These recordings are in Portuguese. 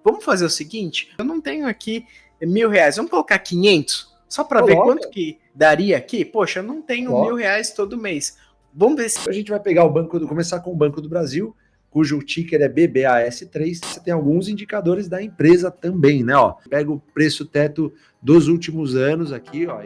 vamos fazer o seguinte, eu não tenho aqui R$1.000, vamos colocar 500, só para ver quanto que daria aqui. Poxa, eu não tenho R$1.000 todo mês. Vamos ver se... A gente vai pegar começar com o Banco do Brasil, cujo ticker é BBAS3. Você tem alguns indicadores da empresa também, né? Ó, pega o preço teto dos últimos anos aqui, ó.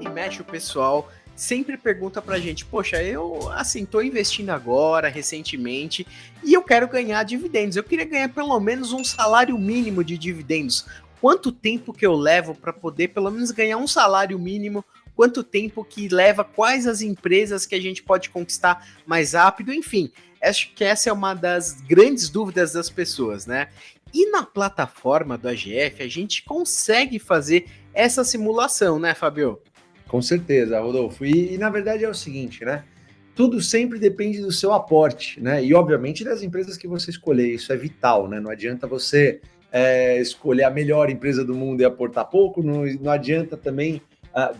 E mexe, o pessoal sempre pergunta pra gente, poxa, eu, assim, tô investindo agora, recentemente, e eu quero ganhar dividendos. Eu queria ganhar pelo menos um salário mínimo de dividendos. Quanto tempo que eu levo para poder pelo menos ganhar um salário mínimo? Quanto tempo que leva? Quais as empresas que a gente pode conquistar mais rápido? Enfim, acho que essa é uma das grandes dúvidas das pessoas, né? E na plataforma do AGF a gente consegue fazer essa simulação, né, Fabio? Com certeza, Rodolfo. E na verdade é o seguinte, né? Tudo sempre depende do seu aporte, né? E obviamente das empresas que você escolher, isso é vital, né? Não adianta você escolher a melhor empresa do mundo e aportar pouco, não adianta também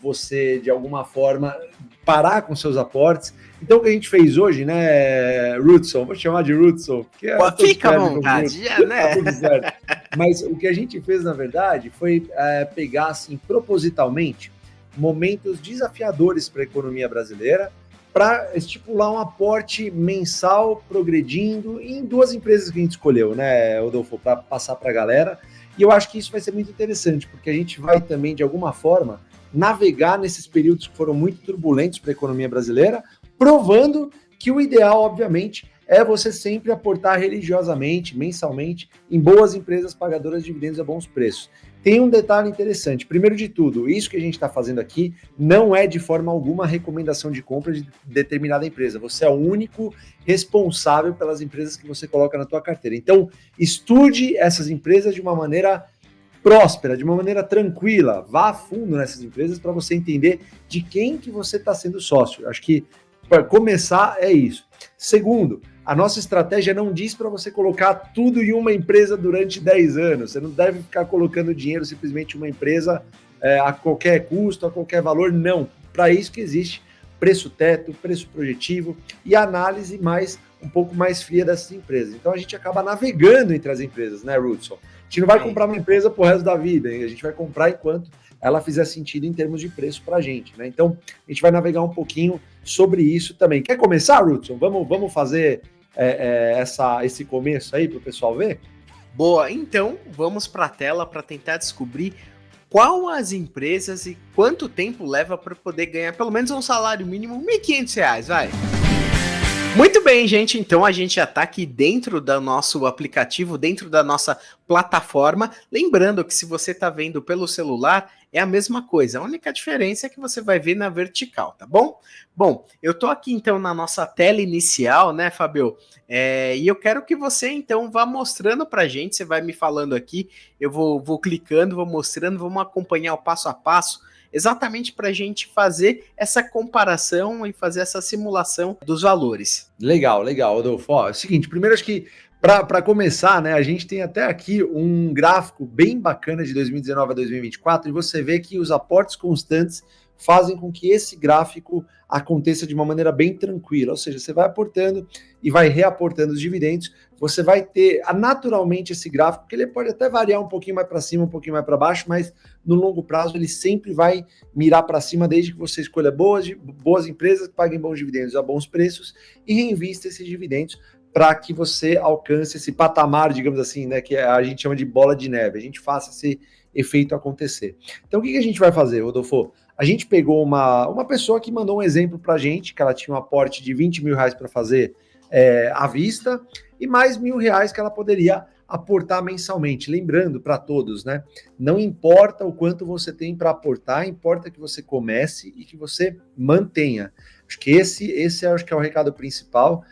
você, de alguma forma, parar com seus aportes. Então, o que a gente fez hoje, né, Rudson? Vou chamar de Rudson. Fica à vontade, né? Tá tudo certo. Mas o que a gente fez, na verdade, foi pegar, assim, propositalmente, momentos desafiadores para a economia brasileira, para estipular um aporte mensal progredindo em duas empresas que a gente escolheu, né, Rodolfo, para passar para a galera. E eu acho que isso vai ser muito interessante, porque a gente vai também, de alguma forma, navegar nesses períodos que foram muito turbulentos para a economia brasileira, provando que o ideal, obviamente, é você sempre aportar religiosamente, mensalmente, em boas empresas pagadoras de dividendos a bons preços. Tem um detalhe interessante. Primeiro de tudo, isso que a gente está fazendo aqui não é de forma alguma recomendação de compra de determinada empresa. Você é o único responsável pelas empresas que você coloca na tua carteira. Então, estude essas empresas de uma maneira próspera, de uma maneira tranquila. Vá a fundo nessas empresas para você entender de quem que você está sendo sócio. Acho que, para começar, é isso. Segundo, a nossa estratégia não diz para você colocar tudo em uma empresa durante 10 anos. Você não deve ficar colocando dinheiro simplesmente em uma empresa a qualquer custo, a qualquer valor. Não. Para isso que existe preço teto, preço projetivo e análise um pouco mais fria dessas empresas. Então a gente acaba navegando entre as empresas, né, Rudson? A gente não vai comprar uma empresa pro resto da vida, hein? A gente vai comprar enquanto ela fizer sentido em termos de preço para a gente, né? Então a gente vai navegar um pouquinho sobre isso também. Quer começar, Rudson? Vamos fazer esse começo aí para o pessoal ver? Boa, então vamos para a tela para tentar descobrir qual as empresas e quanto tempo leva para poder ganhar pelo menos um salário mínimo R$1.500, vai. Muito bem, gente, então a gente já está aqui dentro do nosso aplicativo, dentro da nossa plataforma. Lembrando que se você está vendo pelo celular, é a mesma coisa. A única diferença é que você vai ver na vertical, tá bom? Bom, eu estou aqui então na nossa tela inicial, né, Fabio? E eu quero que você então vá mostrando para a gente, você vai me falando aqui, eu vou clicando, vou mostrando, vamos acompanhar o passo a passo, exatamente para a gente fazer essa comparação e fazer essa simulação dos valores. Legal, Rodolfo. Ó, é o seguinte, primeiro acho que para começar, né, a gente tem até aqui um gráfico bem bacana de 2019 a 2024 e você vê que os aportes constantes fazem com que esse gráfico aconteça de uma maneira bem tranquila, ou seja, você vai aportando e vai reaportando os dividendos, você vai ter naturalmente esse gráfico, que ele pode até variar um pouquinho mais para cima, um pouquinho mais para baixo, mas no longo prazo ele sempre vai mirar para cima, desde que você escolha boas empresas que paguem bons dividendos a bons preços e reinvista esses dividendos para que você alcance esse patamar, digamos assim, né, que a gente chama de bola de neve, a gente faça esse efeito acontecer. Então o que a gente vai fazer, Rodolfo? A gente pegou uma pessoa que mandou um exemplo para a gente, que ela tinha um aporte de R$20.000 para fazer à vista, e mais R$1.000 que ela poderia aportar mensalmente. Lembrando para todos, né? Não importa o quanto você tem para aportar, importa que você comece e que você mantenha. Acho que esse acho que é o recado principal.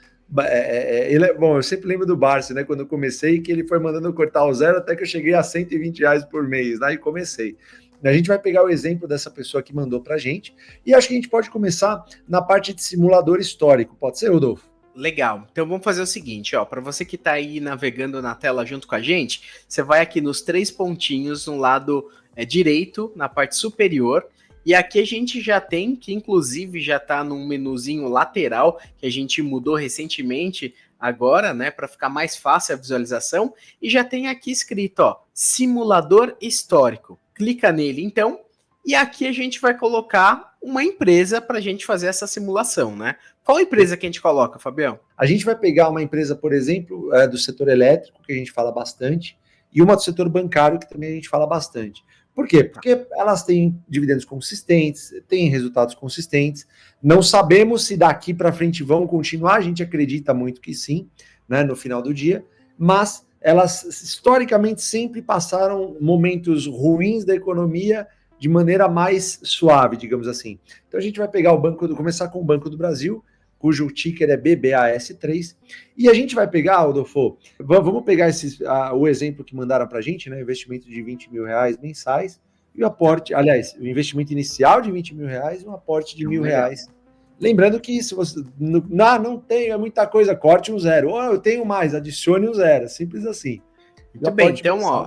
Bom, eu sempre lembro do Barça, né? Quando eu comecei, que ele foi mandando eu cortar o zero até que eu cheguei a R$120 por mês, né? E comecei. A gente vai pegar o exemplo dessa pessoa que mandou para a gente e acho que a gente pode começar na parte de simulador histórico. Pode ser, Rodolfo? Legal. Então vamos fazer o seguinte, ó, para você que está aí navegando na tela junto com a gente, você vai aqui nos 3 pontinhos no lado direito, na parte superior, E aqui a gente já tem, que inclusive já está num menuzinho lateral, que a gente mudou recentemente agora, né, para ficar mais fácil a visualização, e já tem aqui escrito, ó, simulador histórico. Clica nele então, e aqui a gente vai colocar uma empresa para a gente fazer essa simulação, né? Qual empresa que a gente coloca, Fabião? A gente vai pegar uma empresa, por exemplo, do setor elétrico, que a gente fala bastante, e uma do setor bancário, que também a gente fala bastante. Por quê? Porque elas têm dividendos consistentes, têm resultados consistentes. Não sabemos se daqui para frente vão continuar, a gente acredita muito que sim, né, no final do dia, mas elas historicamente sempre passaram momentos ruins da economia de maneira mais suave, digamos assim. Então a gente vai pegar começar com o Banco do Brasil, cujo ticker é BBAS3, e a gente vai pegar, Rodolfo, vamos pegar o exemplo que mandaram para a gente, né, investimento de R$20 mil mensais, e o aporte, aliás, o investimento inicial de R$20 mil e um aporte de R$1.000. Lembrando que se você não tem muita coisa, corte um zero, ou eu tenho mais, adicione um zero, simples assim. Muito bem, então, ó,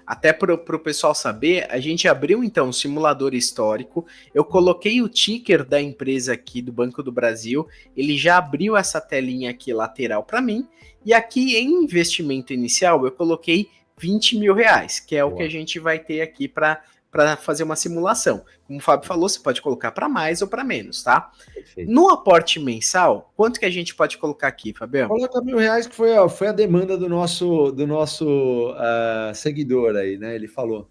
até para o pessoal saber, a gente abriu então um simulador histórico, eu coloquei o ticker da empresa aqui do Banco do Brasil, ele já abriu essa telinha aqui lateral para mim, e aqui em investimento inicial eu coloquei R$20 mil, que é o que a gente vai ter aqui para fazer uma simulação. Como o Fábio falou, você pode colocar para mais ou para menos, tá? Perfeito. No aporte mensal, quanto que a gente pode colocar aqui, Fabião? Coloca R$1.000, que foi a demanda do nosso seguidor aí, né? Ele falou.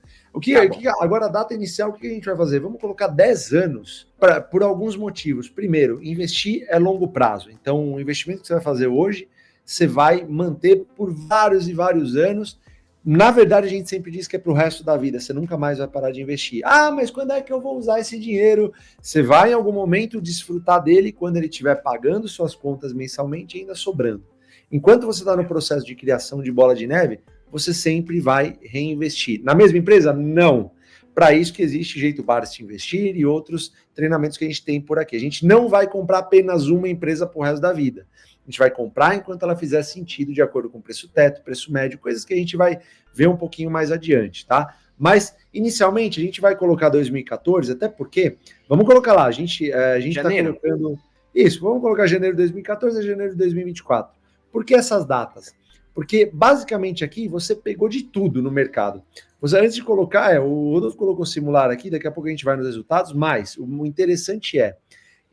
Agora, a data inicial, o que a gente vai fazer? Vamos colocar 10 anos por alguns motivos. Primeiro, investir é longo prazo. Então, o investimento que você vai fazer hoje, você vai manter por vários e vários anos. Na verdade, a gente sempre diz que é para o resto da vida, você nunca mais vai parar de investir. Ah, mas quando é que eu vou usar esse dinheiro? Você vai, em algum momento, desfrutar dele quando ele estiver pagando suas contas mensalmente e ainda sobrando. Enquanto você está no processo de criação de bola de neve, você sempre vai reinvestir. Na mesma empresa? Não. Para isso que existe Jeito Barsi Investir e outros treinamentos que a gente tem por aqui. A gente não vai comprar apenas uma empresa para o resto da vida. A gente vai comprar enquanto ela fizer sentido, de acordo com o preço teto, preço médio, coisas que a gente vai ver um pouquinho mais adiante, tá? Mas, inicialmente, a gente vai colocar 2014, até porque, vamos colocar lá, a gente está colocando... Isso, vamos colocar janeiro de 2014 a janeiro de 2024. Por que essas datas? Porque, basicamente, aqui, você pegou de tudo no mercado. Você, antes de colocar, o Rodolfo colocou simular aqui, daqui a pouco a gente vai nos resultados, mas o interessante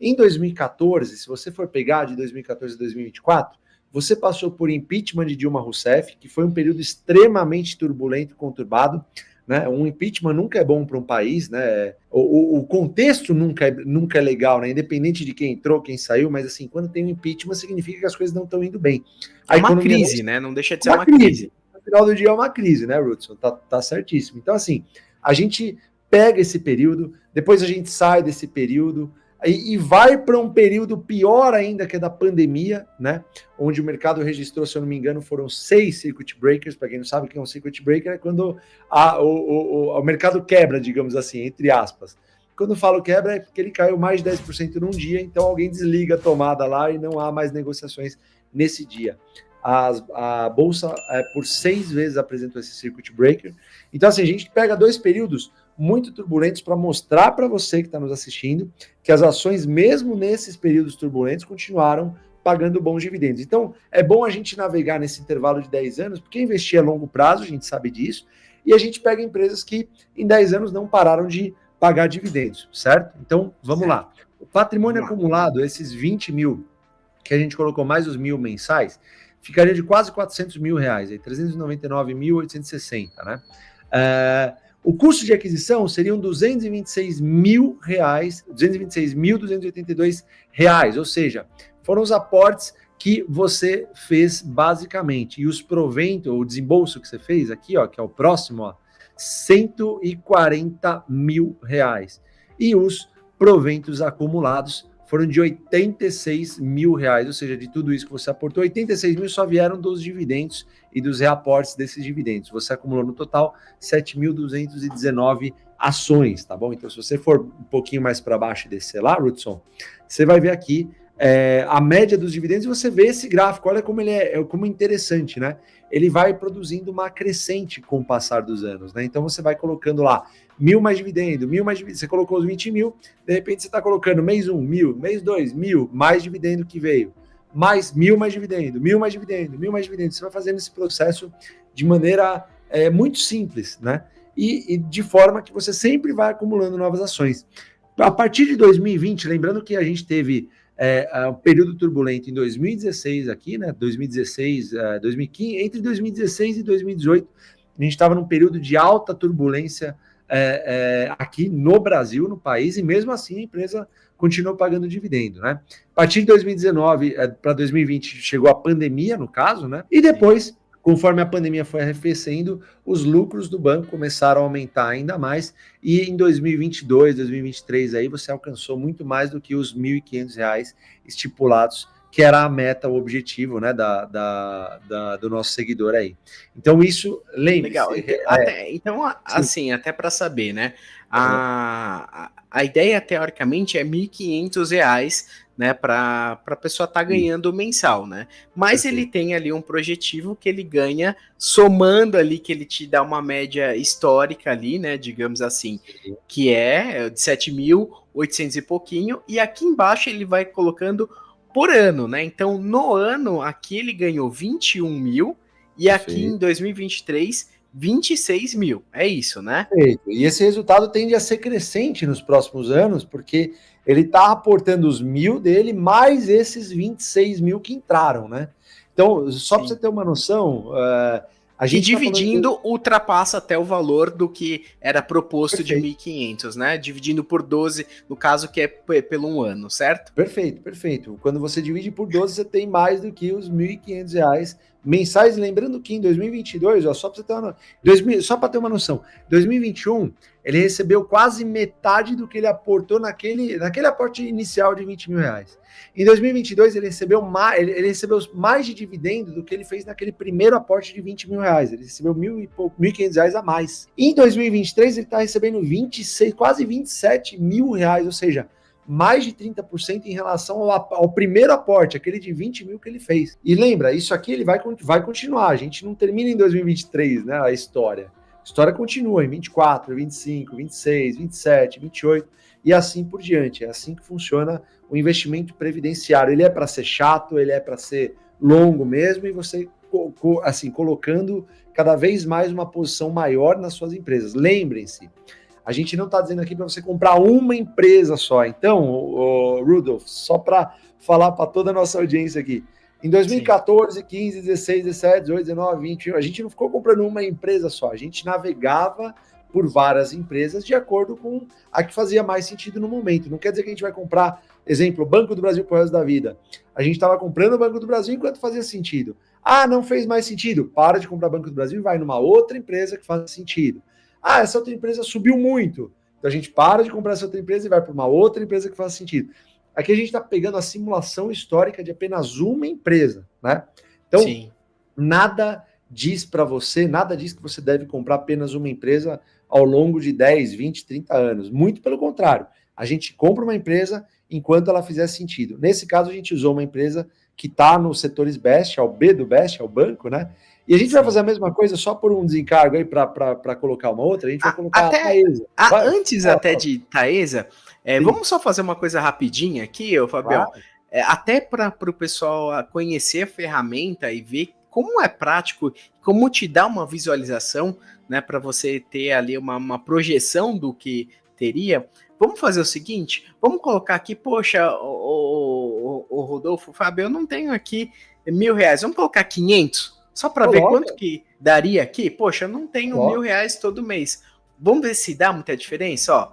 em 2014, se você for pegar de 2014 a 2024, você passou por impeachment de Dilma Rousseff, que foi um período extremamente turbulento e conturbado, né? Um impeachment nunca é bom para um país, né? O contexto nunca é legal, né? Independente de quem entrou, quem saiu, mas assim, quando tem um impeachment, significa que as coisas não estão indo bem. É uma crise, né? Não deixa de ser uma crise. No final do dia é uma crise, né, Rudson? Tá certíssimo. Então, assim, a gente pega esse período, depois a gente sai desse período, e vai para um período pior ainda, que é da pandemia, né? Onde o mercado registrou, se eu não me engano, foram 6 circuit breakers. Para quem não sabe o que é um circuit breaker, é quando o mercado quebra, digamos assim, entre aspas. Quando eu falo quebra, é porque ele caiu mais de 10% num dia, então alguém desliga a tomada lá e não há mais negociações nesse dia. A Bolsa, por 6 vezes, apresentou esse circuit breaker. Então, assim, a gente pega 2 períodos muito turbulentos para mostrar para você que está nos assistindo que as ações, mesmo nesses períodos turbulentos, continuaram pagando bons dividendos. Então, é bom a gente navegar nesse intervalo de 10 anos, porque investir a longo prazo, a gente sabe disso, e a gente pega empresas que em 10 anos não pararam de pagar dividendos, certo? Então, vamos lá. O patrimônio acumulado, esses 20 mil, que a gente colocou mais os 1.000 mensais, ficaria de quase 400 mil reais, 399.860, né? O custo de aquisição seriam 226 mil reais, 226.282 reais, ou seja, foram os aportes que você fez basicamente, e os proventos, o desembolso que você fez aqui, ó, que é o próximo, ó, 140 mil reais. E os proventos acumulados foram de 86 mil reais, ou seja, de tudo isso que você aportou, 86 mil só vieram dos dividendos e dos reaportes desses dividendos. Você acumulou no total 7.219 ações, tá bom? Então, se você for um pouquinho mais para baixo e descer lá, Rudson, você vai ver aqui a média dos dividendos, e você vê esse gráfico, olha como ele como é interessante, né? Ele vai produzindo uma crescente com o passar dos anos, né? Então você vai colocando lá 1.000 mais dividendo, 1.000 mais dividendo, você colocou os 20 mil, de repente você está colocando mês 1, 1.000, mês 2, 1.000, mais dividendo que veio, mais 1.000 mais dividendo, 1.000 mais dividendo, 1.000 mais dividendo, você vai fazendo esse processo de maneira muito simples, né? E de forma que você sempre vai acumulando novas ações. A partir de 2020, lembrando que a gente teve um período turbulento em 2016 aqui, né? 2016, 2015, entre 2016 e 2018, a gente estava num período de alta turbulência aqui no Brasil, no país, e mesmo assim a empresa continuou pagando dividendo, né? A partir de 2019 para 2020 chegou a pandemia, no caso, né? E depois, conforme a pandemia foi arrefecendo, os lucros do banco começaram a aumentar ainda mais, e em 2022, 2023, aí você alcançou muito mais do que os R$ 1.500 estipulados, que era a meta, o objetivo, né, do nosso seguidor aí. Então isso, lembre-se... Legal, assim, até para saber, né, a ideia, teoricamente, é R$ 1.500, né, para a pessoa estar ganhando mensal, né? Mas ele tem ali um projetivo que ele ganha somando ali, que ele te dá uma média histórica ali, né, digamos assim, que é de 7.800 e pouquinho, e aqui embaixo ele vai colocando por ano, né? Então, no ano, aqui ele ganhou 21 mil, e aqui em 2023, 26 mil. É isso, né? Perfeito. E esse resultado tende a ser crescente nos próximos anos, porque ele está aportando os 1.000 dele, mais esses 26 mil que entraram, né? Então, só para você ter uma noção, a gente dividindo ultrapassa até o valor do que era proposto. Perfeito. De 1.500, né? Dividindo por 12, no caso que é pelo um ano, certo? Perfeito, perfeito. Quando você divide por 12, você tem mais do que os R$ 1.500 mensais. Lembrando que em 2022, ó, só para ter uma noção, 2021 ele recebeu quase metade do que ele aportou naquele aporte inicial de R$ 20.000. Em 2022 ele recebeu mais de dividendo do que ele fez naquele primeiro aporte de R$ 20.000. Ele recebeu R$ 1.500 a mais. Em 2023 ele está recebendo 26, quase R$ 27.000, ou seja, mais de 30% em relação ao primeiro aporte, aquele de 20 mil que ele fez. E lembra, isso aqui ele vai continuar, a gente não termina em 2023, né, a história. A história continua em 24, 25, 26, 27, 28 e assim por diante. É assim que funciona o investimento previdenciário. Ele é para ser chato, ele é para ser longo mesmo, e você assim colocando cada vez mais uma posição maior nas suas empresas. Lembrem-se, a gente não está dizendo aqui para você comprar uma empresa só. Então, Rudolf, só para falar para toda a nossa audiência aqui, em 2014, 15, 16, 17, 18, 19, 20, a gente não ficou comprando uma empresa só, a gente navegava por várias empresas de acordo com a que fazia mais sentido no momento. Não quer dizer que a gente vai comprar, exemplo, Banco do Brasil pro resto da vida. A gente estava comprando o Banco do Brasil enquanto fazia sentido. Ah, não fez mais sentido? Para de comprar Banco do Brasil e vai numa outra empresa que faz sentido. Ah, essa outra empresa subiu muito. Então a gente para de comprar essa outra empresa e vai para uma outra empresa que faz sentido. Aqui a gente está pegando a simulação histórica de apenas uma empresa, né? Então, nada diz para você, nada diz que você deve comprar apenas uma empresa ao longo de 10, 20, 30 anos. Muito pelo contrário. A gente compra uma empresa enquanto ela fizer sentido. Nesse caso, a gente usou uma empresa que está nos setores BEST, ao B do BEST, ao banco, né? E a gente vai fazer a mesma coisa só por um desencargo aí para colocar uma outra. A gente vai colocar a Taesa. Antes de Taesa, vamos só fazer uma coisa rapidinha aqui, Fabião. Claro. Até para o pessoal conhecer a ferramenta e ver como é prático, como te dá uma visualização, né, para você ter ali uma projeção do que teria. Vamos fazer o seguinte, vamos colocar aqui, poxa, o Rodolfo, Fábio, eu não tenho aqui R$ 1.000, vamos colocar 500, só para ver quanto que daria aqui. Poxa, eu não tenho R$ 1.000 todo mês. Vamos ver se dá muita diferença, ó.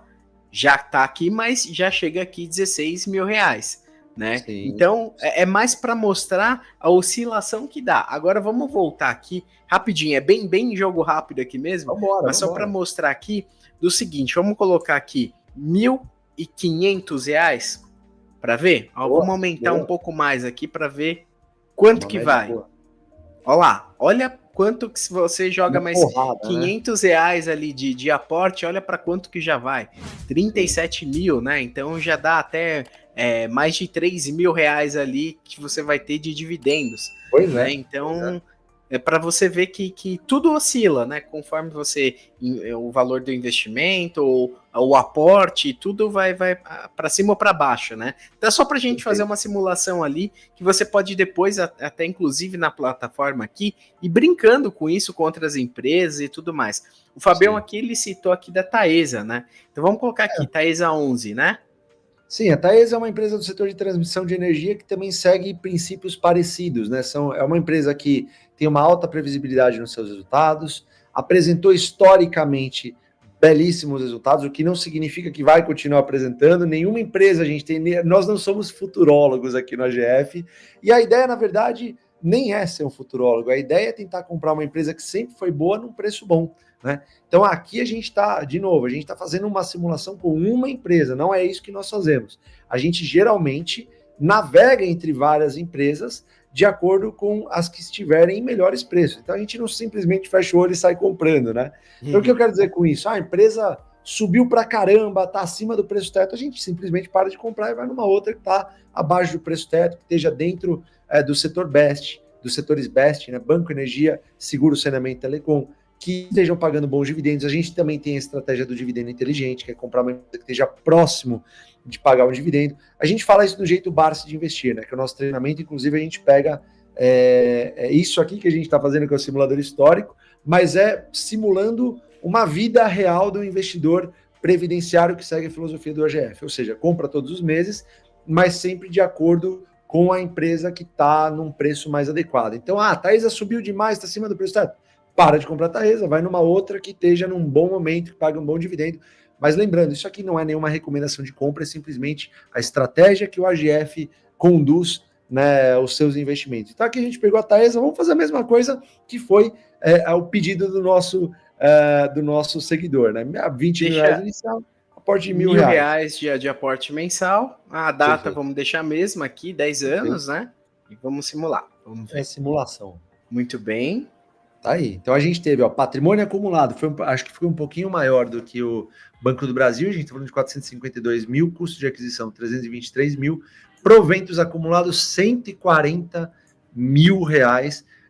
Já tá aqui, mas já chega aqui R$ 16.000, né? Sim. Então, é mais para mostrar a oscilação que dá. Agora, vamos voltar aqui rapidinho, é bem jogo rápido aqui mesmo, mas só para mostrar aqui do seguinte, vamos colocar aqui R$ 1.500 para ver. Vamos aumentar um pouco mais aqui para ver quanto que vai. Olha lá, olha quanto que se você joga mais R$ 500 ali de aporte, olha para quanto que já vai. 37 mil, né? Então já dá até mais de R$ 3.000 ali que você vai ter de dividendos. Pois Né? é. Então, para você ver que tudo oscila, né? Conforme o valor do investimento, ou o aporte, tudo vai para cima ou para baixo, né? Então é só para a gente fazer uma simulação ali, que você pode depois, até inclusive na plataforma aqui, ir brincando com isso, com outras empresas e tudo mais. O Fabião aqui, ele citou aqui da Taesa, né? Então vamos colocar aqui, Taesa 11, né? Sim, a Taesa é uma empresa do setor de transmissão de energia que também segue princípios parecidos, né? É uma empresa que tem uma alta previsibilidade nos seus resultados, apresentou historicamente belíssimos resultados, o que não significa que vai continuar apresentando. Nenhuma empresa a gente tem, nós não somos futurólogos aqui no AGF, e a ideia, na verdade, nem é ser um futurólogo, a ideia é tentar comprar uma empresa que sempre foi boa num preço bom. Né? Então aqui a gente está, de novo, a gente está fazendo uma simulação com uma empresa, não é isso que nós fazemos. A gente geralmente navega entre várias empresas de acordo com as que estiverem em melhores preços. Então a gente não simplesmente fecha o olho e sai comprando, né? Então o que eu quero dizer com isso? A empresa subiu para caramba, está acima do preço teto, a gente simplesmente para de comprar e vai numa outra que está abaixo do preço teto, que esteja dentro do setor BEST, dos setores BEST, né? Banco, energia, seguro, saneamento, telecom, que estejam pagando bons dividendos. A gente também tem a estratégia do dividendo inteligente, que é comprar uma empresa que esteja próximo de pagar um dividendo. A gente fala isso do jeito Barsi de investir, né? Que é o nosso treinamento, inclusive, a gente pega isso aqui que a gente está fazendo, que é o simulador histórico, mas é simulando uma vida real do investidor previdenciário que segue a filosofia do AGF, ou seja, compra todos os meses, mas sempre de acordo com a empresa que está num preço mais adequado. Então, a Taesa subiu demais, está acima do preço certo. Para de comprar a Taesa, vai numa outra que esteja num bom momento, que pague um bom dividendo. Mas lembrando, isso aqui não é nenhuma recomendação de compra, é simplesmente a estratégia que o AGF conduz, né, os seus investimentos. Então aqui a gente pegou a Taesa, vamos fazer a mesma coisa que foi o pedido do nosso seguidor, né? R$ 20.000 inicial, aporte de R$ 1.000 de aporte mensal. A data Perfeito. vamos deixar a mesma aqui, 10 anos, né? E vamos simular. Vamos ver. É simulação. Muito bem. Tá aí. Então a gente teve, patrimônio acumulado, acho que foi um pouquinho maior do que o Banco do Brasil, a gente está falando de 452 mil, custo de aquisição 323 mil, proventos acumulados R$ 140 mil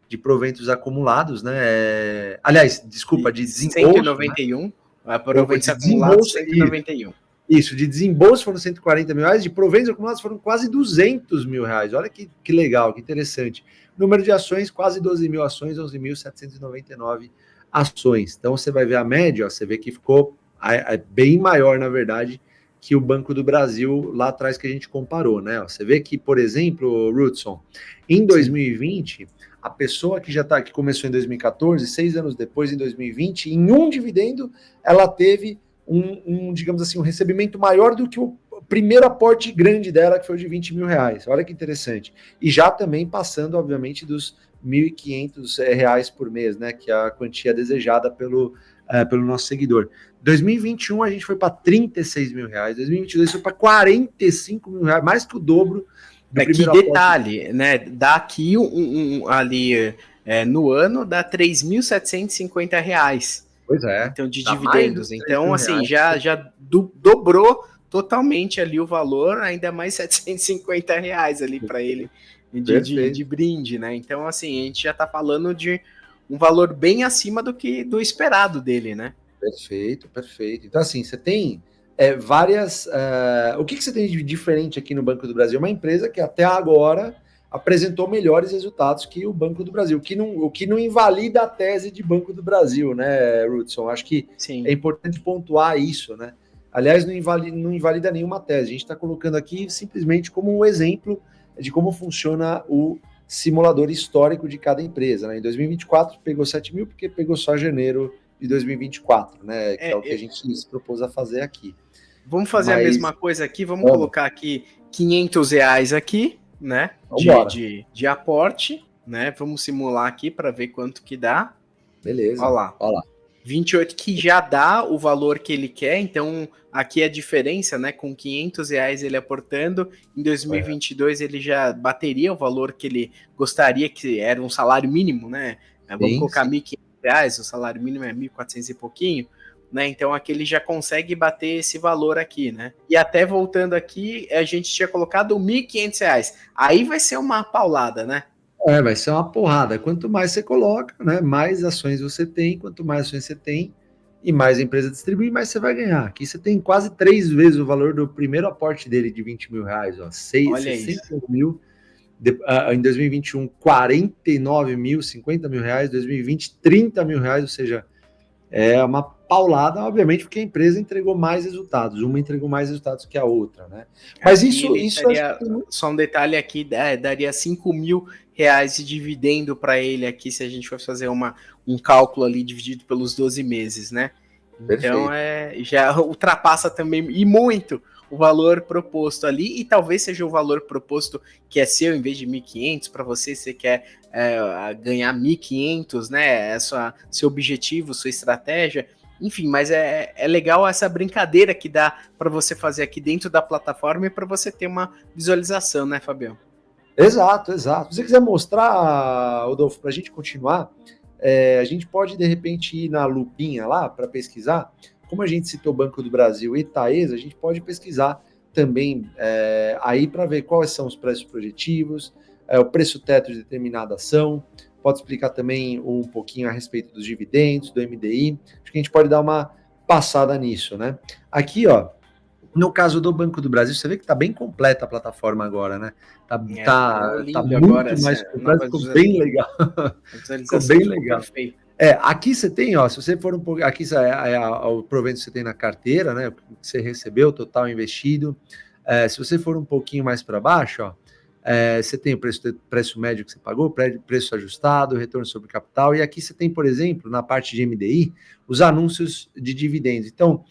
de proventos acumulados, né? Aliás, desculpa, de desembolso. 191, né? Proventos acumulados 191. Isso, de desembolso foram R$ 140 mil, de proventos acumulados foram quase R$ 200 mil. Olha que legal, que interessante. Número de ações, quase 12 mil ações, 11.799 ações. Então você vai ver a média, você vê que ficou bem maior, na verdade, que o Banco do Brasil lá atrás que a gente comparou, né? Você vê que, por exemplo, Rudson, em 2020, sim, a pessoa que que começou em 2014, 6 anos depois, em 2020, em um dividendo, ela teve digamos assim, um recebimento maior do que o primeiro aporte grande dela, que foi de R$ 20 mil. Olha que interessante. E já também passando, obviamente, dos R$ 1.500 por mês, né? Que é a quantia desejada pelo nosso seguidor. 2021 a gente foi para R$ 36 mil. 2022 foi para R$ 45 mil, mais que o dobro do primeiro aporte. Que detalhe, né? Dá aqui ali no ano, dá R$ 3.750. Pois é. Então, de dividendos. Então, assim, já dobrou totalmente ali o valor, ainda mais R$ 750 ali para ele de brinde, né? Então, assim, a gente já está falando de um valor bem acima do esperado dele, né? Perfeito. Então, assim, você tem várias... o que você tem de diferente aqui no Banco do Brasil? É uma empresa que até agora apresentou melhores resultados que o Banco do Brasil, o que não invalida a tese de Banco do Brasil, né, Rudson? Acho que sim, é importante pontuar isso, né? Aliás, não invalida nenhuma tese. A gente está colocando aqui simplesmente como um exemplo de como funciona o simulador histórico de cada empresa, né? Em 2024 pegou 7 mil porque pegou só janeiro de 2024, né? Que é o que a gente se propôs a fazer aqui. Vamos fazer a mesma coisa aqui, vamos colocar aqui R$ 500 aqui, né, de aporte, né, vamos simular aqui para ver quanto que dá. Beleza. Olha lá. 28 que já dá o valor que ele quer, então aqui a diferença, né, com R$ 500 ele aportando, em 2022 ele já bateria o valor que ele gostaria, que era um salário mínimo, né, vamos colocar R$ 1.500, o salário mínimo é 1.400 e pouquinho, né? Então aqui ele já consegue bater esse valor aqui, né? E até voltando aqui, a gente tinha colocado R$ 1.500. Aí vai ser uma paulada, né? Vai ser uma porrada. Quanto mais você coloca, né, mais ações você tem. Quanto mais ações você tem e mais a empresa distribui, mais você vai ganhar. Aqui você tem quase 3 vezes o valor do primeiro aporte dele de R$ 20 mil, ó, 60 mil. Em 2021, 49 mil, 50 mil reais, 2020, 30 mil reais, ou seja, é uma paulada, obviamente, porque a empresa entregou mais resultados, uma entregou mais resultados que a outra, né? Mas isso daria, só um detalhe aqui, daria 5 mil reais de dividendo para ele aqui, se a gente for fazer um cálculo ali dividido pelos 12 meses, né? Então já ultrapassa também, e muito, o valor proposto ali, e talvez seja o valor proposto que é seu, em vez de 1.500, para você quer ganhar 1.500, né? É seu objetivo, sua estratégia. Enfim, mas é legal essa brincadeira que dá para você fazer aqui dentro da plataforma e para você ter uma visualização, né, Fabião? Exato. Se você quiser mostrar, Rodolfo, para a gente continuar, a gente pode, de repente, ir na lupinha lá para pesquisar. Como a gente citou Banco do Brasil e Taesa, a gente pode pesquisar também aí para ver quais são os preços projetivos, o preço teto de determinada ação, pode explicar também um pouquinho a respeito dos dividendos, do MDI, acho que a gente pode dar uma passada nisso, né? Aqui, ó, no caso do Banco do Brasil, você vê que está bem completa a plataforma agora, né? Tá muito agora, mais completa, ficou bem legal. Ficou bem legal. Perfeito. Aqui você tem, ó, se você for um pouco, aqui o provento que você tem na carteira, né? O que você recebeu, total investido. Se você for um pouquinho mais para baixo, ó, você tem o preço médio que você pagou, preço ajustado, retorno sobre capital, e aqui você tem, por exemplo, na parte de MDI, os anúncios de dividendos. Então,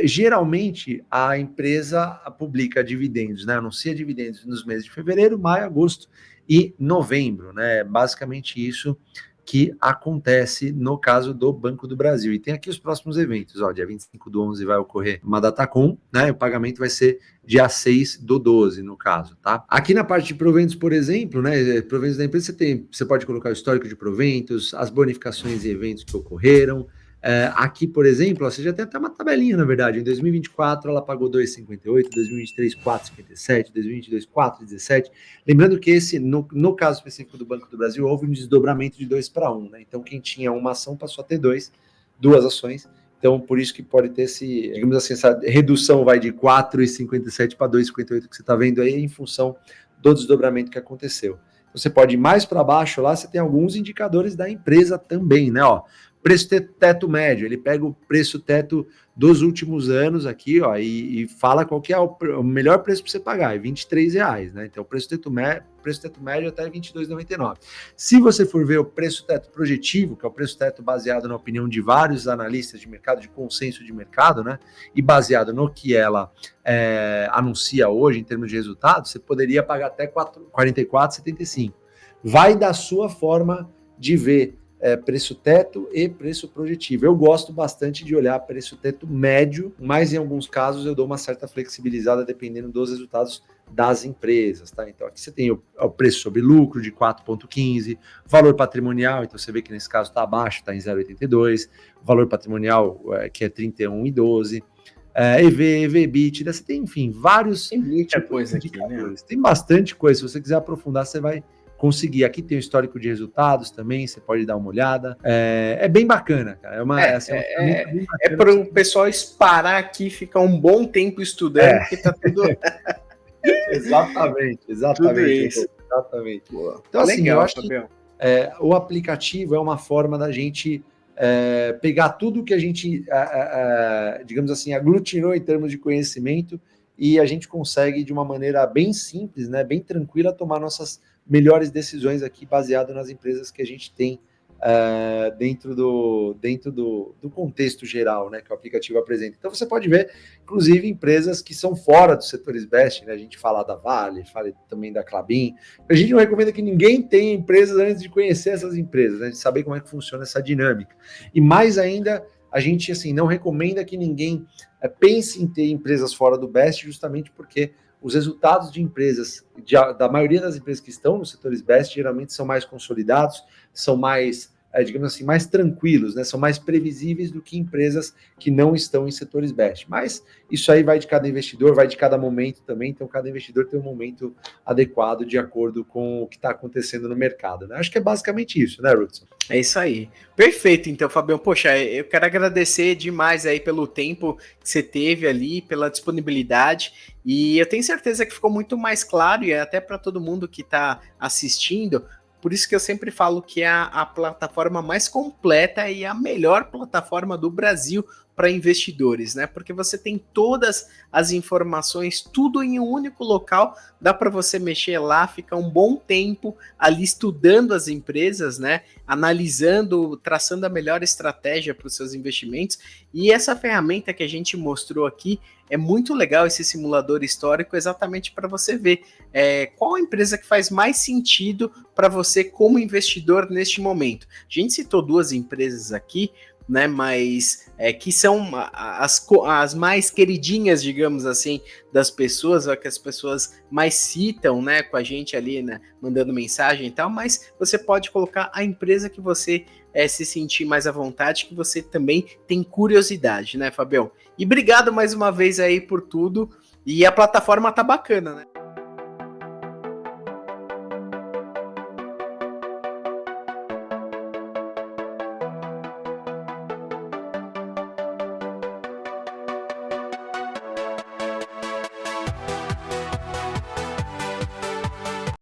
geralmente a empresa publica dividendos, né? Anuncia dividendos nos meses de fevereiro, maio, agosto e novembro, né? Basicamente isso que acontece no caso do Banco do Brasil. E tem aqui os próximos eventos, ó, dia 25/11 vai ocorrer uma Datacom, né? O pagamento vai ser dia 6/12, no caso, tá? Aqui na parte de proventos, por exemplo, né? Proventos da empresa, você pode colocar o histórico de proventos, as bonificações e eventos que ocorreram. Aqui, por exemplo, você já tem até uma tabelinha, na verdade. Em 2024, ela pagou 2,58, 2023, 4,57, 2022, 4,17. Lembrando que no caso específico do Banco do Brasil, houve um desdobramento de 2/1, né? Então, quem tinha uma ação passou a ter duas ações. Então, por isso que pode ter digamos assim, essa redução vai de 4,57 para 2,58 que você está vendo aí, em função do desdobramento que aconteceu. Você pode ir mais para baixo lá, você tem alguns indicadores da empresa também, né? Ó, preço teto médio, ele pega o preço teto dos últimos anos aqui, ó, e fala qual que é o melhor preço para você pagar, é R$23, né? Então, o preço teto médio até R$22,99. Se você for ver o preço teto projetivo, que é o preço teto baseado na opinião de vários analistas de mercado, de consenso de mercado, né? E baseado no que ela anuncia hoje em termos de resultados, você poderia pagar até R$44,75. Vai da sua forma de ver preço teto e preço projetivo. Eu gosto bastante de olhar preço teto médio, mas em alguns casos eu dou uma certa flexibilizada dependendo dos resultados das empresas, tá? Então aqui você tem o preço sobre lucro de 4,15, valor patrimonial, então você vê que nesse caso está abaixo, está em 0,82, valor patrimonial que é 31,12, EV/EBITDA, você tem, enfim, vários... Tem muita coisa aqui, né? Tem bastante coisa, se você quiser aprofundar, você vai conseguir. Aqui tem o histórico de resultados também, você pode dar uma olhada. É bem bacana, cara. É para o pessoal parar aqui e ficar um bom tempo estudando, porque tá tudo... Exatamente. Tudo isso. Exatamente. Então, assim, legal, eu acho que o aplicativo é uma forma da gente pegar tudo que a gente, digamos assim, aglutinou em termos de conhecimento e a gente consegue, de uma maneira bem simples, né, bem tranquila, tomar nossas melhores decisões aqui, baseado nas empresas que a gente tem dentro do contexto geral, né, que o aplicativo apresenta. Então você pode ver, inclusive, empresas que são fora dos setores best, né, a gente fala da Vale, fala também da Klabin. A gente não recomenda que ninguém tenha empresas antes de conhecer essas empresas, né, de saber como é que funciona essa dinâmica. E mais ainda, a gente assim não recomenda que ninguém pense em ter empresas fora do best, justamente porque os resultados de empresas, da maioria das empresas que estão nos setores best, geralmente são mais consolidados, são mais digamos assim, mais tranquilos, né? São mais previsíveis do que empresas que não estão em setores best. Mas isso aí vai de cada investidor, vai de cada momento também, então cada investidor tem um momento adequado de acordo com o que está acontecendo no mercado, né? Acho que é basicamente isso, né, Rudson? É isso aí. Perfeito, então, Fabião. Poxa, eu quero agradecer demais aí pelo tempo que você teve ali, pela disponibilidade. E eu tenho certeza que ficou muito mais claro, e até para todo mundo que está assistindo. Por isso que eu sempre falo que é a plataforma mais completa e a melhor plataforma do Brasil para investidores, né? Porque você tem todas as informações, tudo em um único local, dá para você mexer lá, ficar um bom tempo ali estudando as empresas, né? Analisando, traçando a melhor estratégia para os seus investimentos. E essa ferramenta que a gente mostrou aqui é muito legal, esse simulador histórico, exatamente para você ver qual a empresa que faz mais sentido para você como investidor neste momento. A gente citou duas empresas aqui, né, mas que são as mais queridinhas, digamos assim, das pessoas, que as pessoas mais citam, né, com a gente ali, né, mandando mensagem e tal, mas você pode colocar a empresa que você se sentir mais à vontade, que você também tem curiosidade, né, Fabião? E obrigado mais uma vez aí por tudo, e a plataforma tá bacana, né?